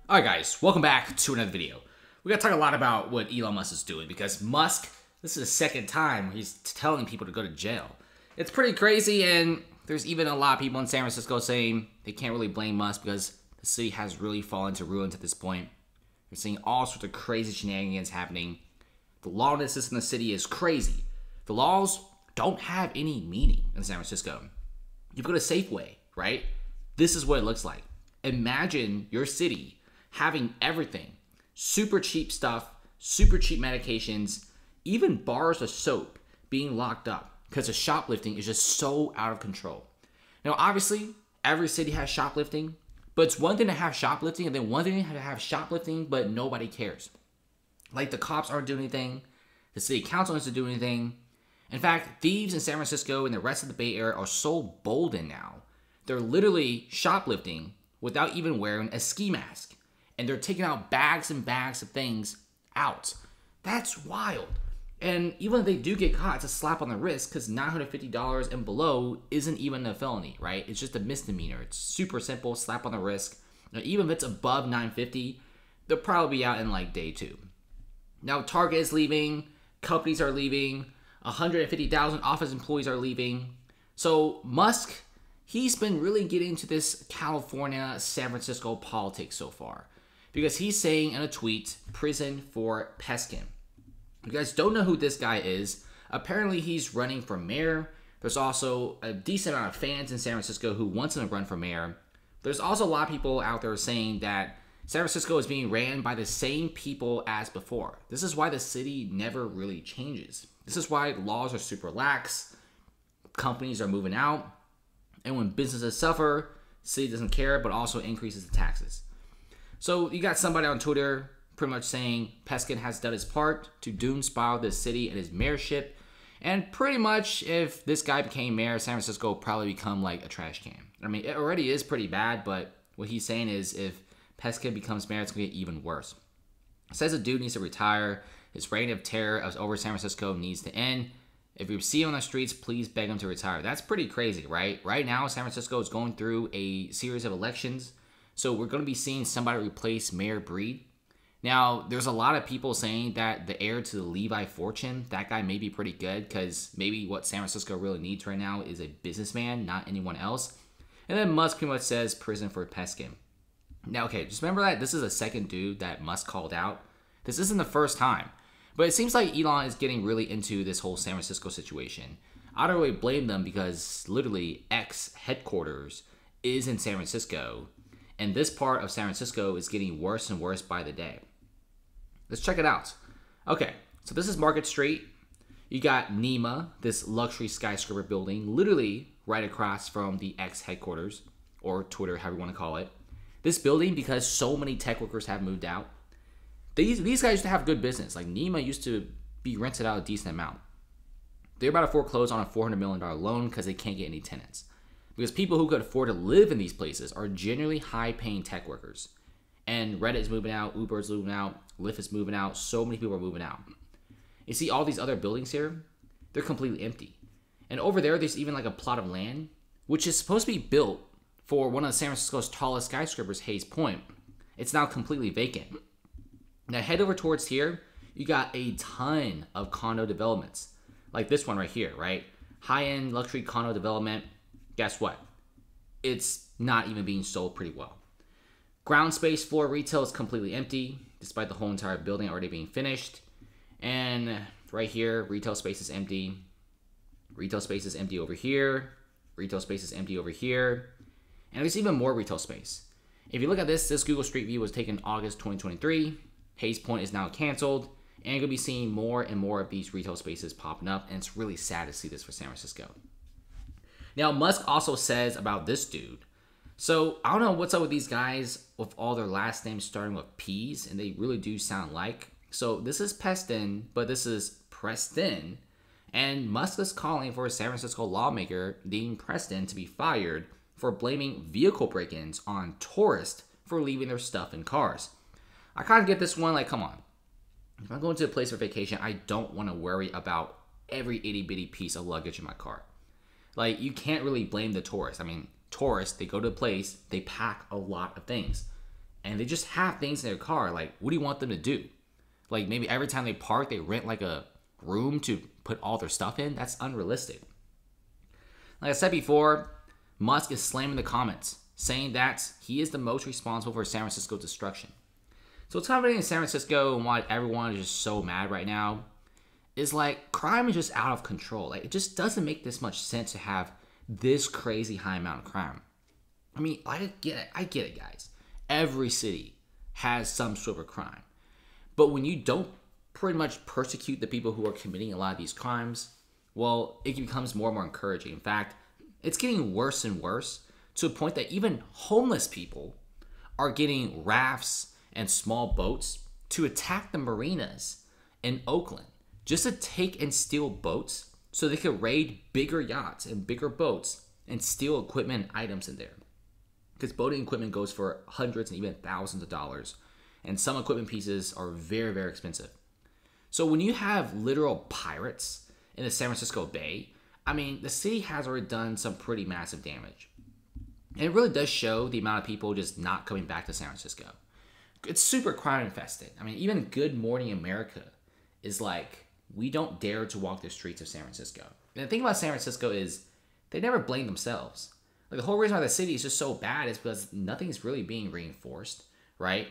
Alright guys, welcome back to another video. We gotta talk a lot about what Elon Musk is doing because Musk, this is the second time he's telling people to go to jail. It's pretty crazy, and there's even a lot of people in San Francisco saying they can't really blame Musk because the city has really fallen to ruins at this point. You're seeing all sorts of crazy shenanigans happening. The lawlessness in the city is crazy. The laws don't have any meaning in San Francisco. You go to Safeway, right? This is what it looks like. Imagine your city having everything, super cheap stuff, super cheap medications, even bars of soap being locked up because the shoplifting is just so out of control. Now, obviously, every city has shoplifting, but it's one thing to have shoplifting and then one thing to have shoplifting, but nobody cares. Like the cops aren't doing anything, the city council isn't doing anything. In fact, thieves in San Francisco and the rest of the Bay Area are so bolden now. They're literally shoplifting without even wearing a ski mask. And they're taking out bags and bags of things out. That's wild. And even if they do get caught, it's a slap on the wrist because $950 and below isn't even a felony, right? It's just a misdemeanor. It's super simple, slap on the wrist. Now, even if it's above $950, they'll probably be out in like day 2. Now, Target is leaving. Companies are leaving. 150,000 office employees are leaving. So Musk, he's been really getting into this California, San Francisco politics so far. Because he's saying in a tweet, prison for Peskin. You guys don't know who this guy is. Apparently he's running for mayor. There's also a decent amount of fans in San Francisco who wants him to run for mayor. There's also a lot of people out there saying that San Francisco is being ran by the same people as before. This is why the city never really changes. This is why laws are super lax. Companies are moving out. And when businesses suffer, the city doesn't care, but also increases the taxes. So you got somebody on Twitter pretty much saying Peskin has done his part to doom spiral this city and his mayorship. And pretty much if this guy became mayor, San Francisco will probably become like a trash can. I mean, it already is pretty bad, but what he's saying is if Peskin becomes mayor, it's going to get even worse. Says the dude needs to retire. His reign of terror over San Francisco needs to end. If you see him on the streets, please beg him to retire. That's pretty crazy, right? Right now, San Francisco is going through a series of elections. So we're going to be seeing somebody replace Mayor Breed. Now, there's a lot of people saying that the heir to the Levi fortune, that guy may be pretty good because maybe what San Francisco really needs right now is a businessman, not anyone else. And then Musk pretty much says prison for Peskin. Now, okay, just remember that this is the second dude that Musk called out. This isn't the first time. But it seems like Elon is getting really into this whole San Francisco situation. I don't really blame them because literally X headquarters is in San Francisco. And this part of San Francisco is getting worse and worse by the day. Let's check it out. Okay, so this is Market Street. You got NEMA, this luxury skyscraper building, literally right across from the X headquarters, or Twitter, however you want to call it. This building, because so many tech workers have moved out, these guys used to have good business. Like NEMA used to be rented out a decent amount. They're about to foreclose on a $400 million loan because they can't get any tenants. Because people who could afford to live in these places are generally high-paying tech workers. And Reddit is moving out, Uber is moving out, Lyft is moving out, so many people are moving out. You see all these other buildings here? They're completely empty. And over there, there's even like a plot of land, which is supposed to be built for one of San Francisco's tallest skyscrapers, Hayes Point. It's now completely vacant. Now head over towards here, you got a ton of condo developments. Like this one right here, right? High-end luxury condo development. Guess what? It's not even being sold pretty well. Ground space floor retail is completely empty, despite the whole entire building already being finished. And right here, retail space is empty. Retail space is empty over here. Retail space is empty over here. And there's even more retail space. If you look at this Google Street View was taken August 2023. Hayes Point is now canceled. And you're going to be seeing more and more of these retail spaces popping up. And it's really sad to see this for San Francisco. Now, Musk also says about this dude. So, I don't know what's up with these guys with all their last names starting with P's, and they really do sound like. So, this is Peston, but this is Preston. And Musk is calling for a San Francisco lawmaker named Preston to be fired for blaming vehicle break-ins on tourists for leaving their stuff in cars. I kind of get this one, like, come on. If I'm going to a place for vacation, I don't want to worry about every itty-bitty piece of luggage in my car. Like, you can't really blame the tourists. I mean, tourists, they go to a place, they pack a lot of things. and they just have things in their car. Like, what do you want them to do? Like, maybe every time they park, they rent like a room to put all their stuff in? That's unrealistic. Like I said before, Musk is slamming the comments, saying that he is the most responsible for San Francisco's destruction. So what's happening in San Francisco and why everyone is just so mad right now is like crime is just out of control. Like, it just doesn't make this much sense to have this crazy high amount of crime. I mean, I get it, guys. Every city has some sort of crime. But when you don't pretty much persecute the people who are committing a lot of these crimes, well, it becomes more and more encouraging. In fact, it's getting worse and worse to a point that even homeless people are getting rafts and small boats to attack the marinas in Oakland just to take and steal boats so they could raid bigger yachts and bigger boats and steal equipment and items in there. Because boating equipment goes for hundreds and even thousands of dollars. And some equipment pieces are very, very expensive. So when you have literal pirates in the San Francisco Bay, I mean, the city has already done some pretty massive damage. And it really does show the amount of people just not coming back to San Francisco. It's super crime infested. I mean, even Good Morning America is like, we don't dare to walk the streets of San Francisco. And the thing about San Francisco is they never blame themselves. Like, the whole reason why the city is just so bad is because nothing's really being reinforced, right?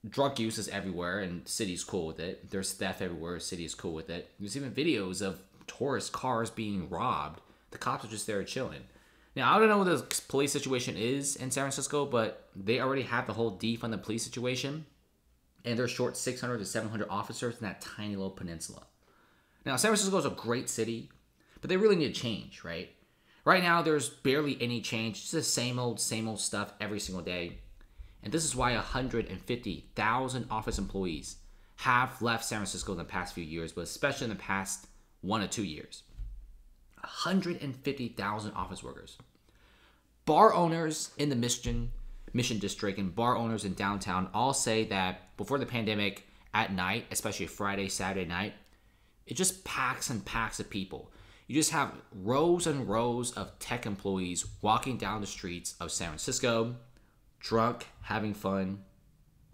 Drug use is everywhere and the city's cool with it. There's theft everywhere, the city is cool with it. There's even videos of tourist cars being robbed. The cops are just there chilling. Now, I don't know what the police situation is in San Francisco, but they already have the whole defund the police situation. And they're short 600 to 700 officers in that tiny little peninsula. Now, San Francisco is a great city, but they really need to change, right? Right now, there's barely any change. It's the same old stuff every single day. And this is why 150,000 office employees have left San Francisco in the past few years, but especially in the past 1 to 2 years. 150,000 office workers. Bar owners in the Mission District and bar owners in downtown all say that before the pandemic, at night, especially Friday, Saturday night, it just packs and packs of people. You just have rows and rows of tech employees walking down the streets of San Francisco, drunk, having fun,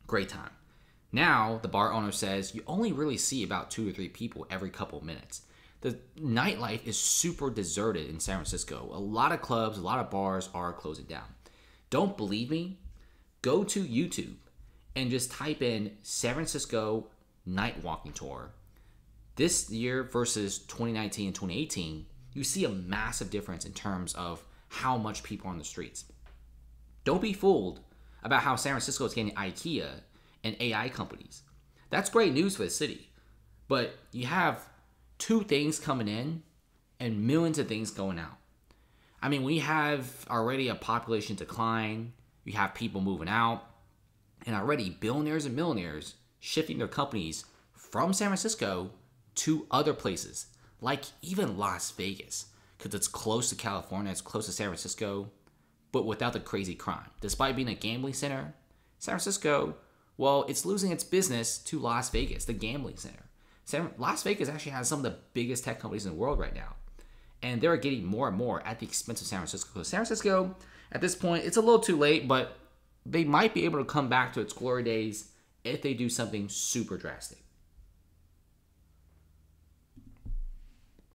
great time. Now, the bar owner says you only really see about 2 or 3 people every couple of minutes. The nightlife is super deserted in San Francisco. A lot of clubs, a lot of bars are closing down. Don't believe me? Go to YouTube and just type in San Francisco night walking tour. This year versus 2019 and 2018, you see a massive difference in terms of how much people are on the streets. Don't be fooled about how San Francisco is getting IKEA and AI companies. That's great news for the city. But you have 2 things coming in and millions of things going out. I mean, we have already a population decline. You have people moving out. And already billionaires and millionaires shifting their companies from San Francisco to other places, like even Las Vegas, because it's close to California, it's close to San Francisco, but without the crazy crime. Despite being a gambling center, San Francisco, well, it's losing its business to Las Vegas, the gambling center. Las Vegas actually has some of the biggest tech companies in the world right now. And they're getting more and more at the expense of San Francisco. So San Francisco, at this point, it's a little too late, but they might be able to come back to its glory days if they do something super drastic.